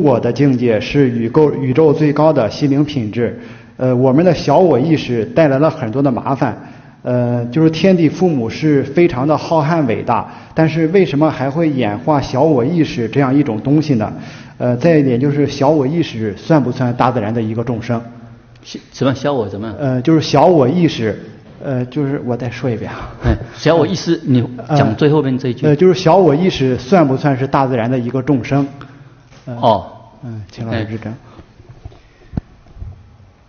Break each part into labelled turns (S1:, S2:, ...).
S1: 无我的境界是宇宙最高的心灵品质。我们的小我意识带来了很多的麻烦。就是天地父母是非常的浩瀚伟大，但是为什么还会演化小我意识这样一种东西呢？再一点就是小我意识算不算大自然的一个众生？
S2: 什么小我怎么？
S1: 就是小我意识，就是我再说一遍啊。
S2: 小我意识，你讲最后面这一句。
S1: 就是小我意识算不算是大自然的一个众生？请老师指正。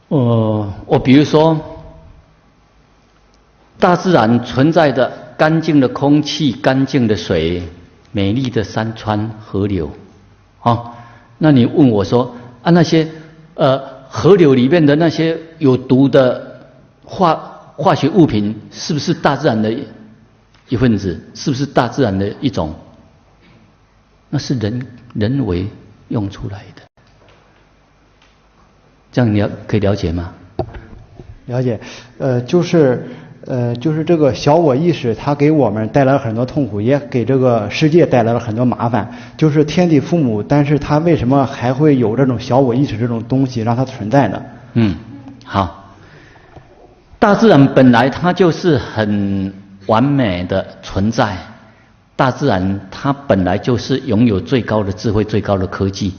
S2: 我比如说，大自然存在的干净的空气、干净的水、美丽的山川河流，那你问我说那些河流里面的那些有毒的化学物品，是不是大自然的一份子？是不是大自然的一种？那是人为用出来的。这样你可以了解吗？
S1: 了解。就是这个小我意识，它给我们带来了很多痛苦，也给这个世界带来了很多麻烦。就是天地父母，但是它为什么还会有这种小我意识这种东西让它存在呢？
S2: 好。大自然本来它就是很完美的存在，大自然它本来就是拥有最高的智慧、最高的科技。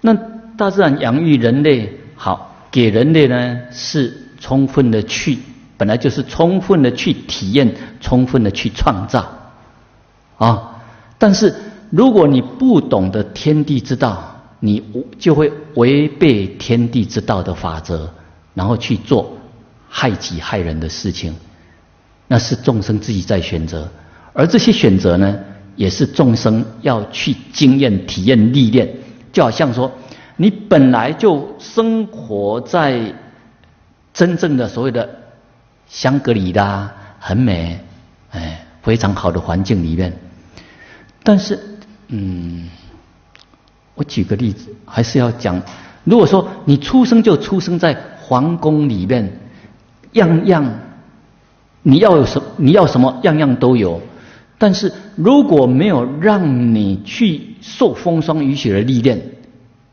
S2: 那大自然养育人类，好，给人类呢是充分的本来就是充分的去体验，充分的去创造但是如果你不懂得天地之道，你就会违背天地之道的法则，然后去做害己害人的事情。那是众生自己在选择，而这些选择呢，也是众生要去经验、体验、历练。就好像说，你本来就生活在真正的所谓的香格里拉很美，非常好的环境里面，但是我举个例子，还是要讲，如果说你出生就出生在皇宫里面，样样你要什么样样都有，但是如果没有让你去受风霜雨雪的历练，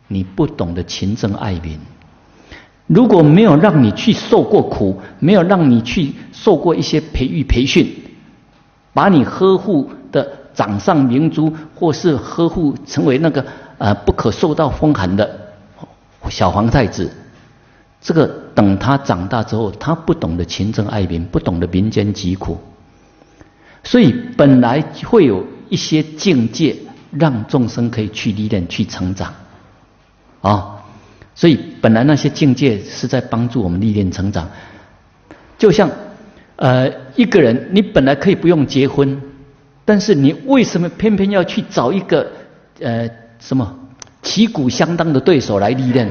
S2: 你不懂得勤政爱民。如果没有让你去受过苦，没有让你去受过一些培训，把你呵护的掌上明珠，或是呵护成为那个不可受到风寒的小皇太子，这个等他长大之后，他不懂得勤政爱民，不懂得民间疾苦，所以本来会有一些境界让众生可以去历练、去成长所以本来那些境界是在帮助我们历练成长。就像一个人，你本来可以不用结婚，但是你为什么偏偏要去找一个什么旗鼓相当的对手来历练？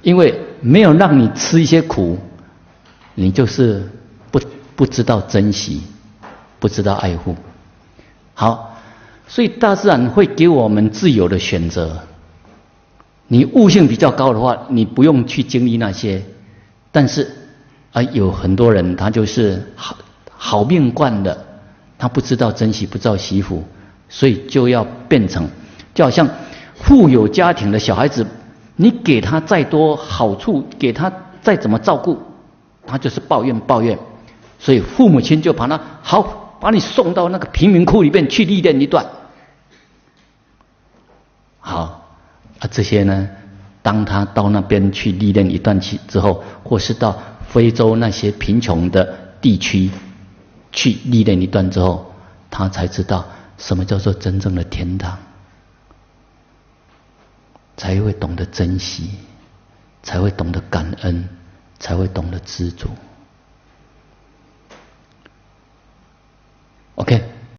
S2: 因为没有让你吃一些苦，你就是不知道珍惜，不知道爱护。好，所以大自然会给我们自由的选择。你悟性比较高的话，你不用去经历那些。但是有很多人他就是好命惯的，他不知道珍惜，不知道惜福，所以就要变成，就好像富有家庭的小孩子，你给他再多好处，给他再怎么照顾，他就是抱怨，所以父母亲就把你送到那个贫民窟里面去历练一段。好。这些呢，当他到那边去历练一段之后，或是到非洲那些贫穷的地区去历练一段之后，他才知道什么叫做真正的天堂，才会懂得珍惜，才会懂得感恩，才会懂得知足。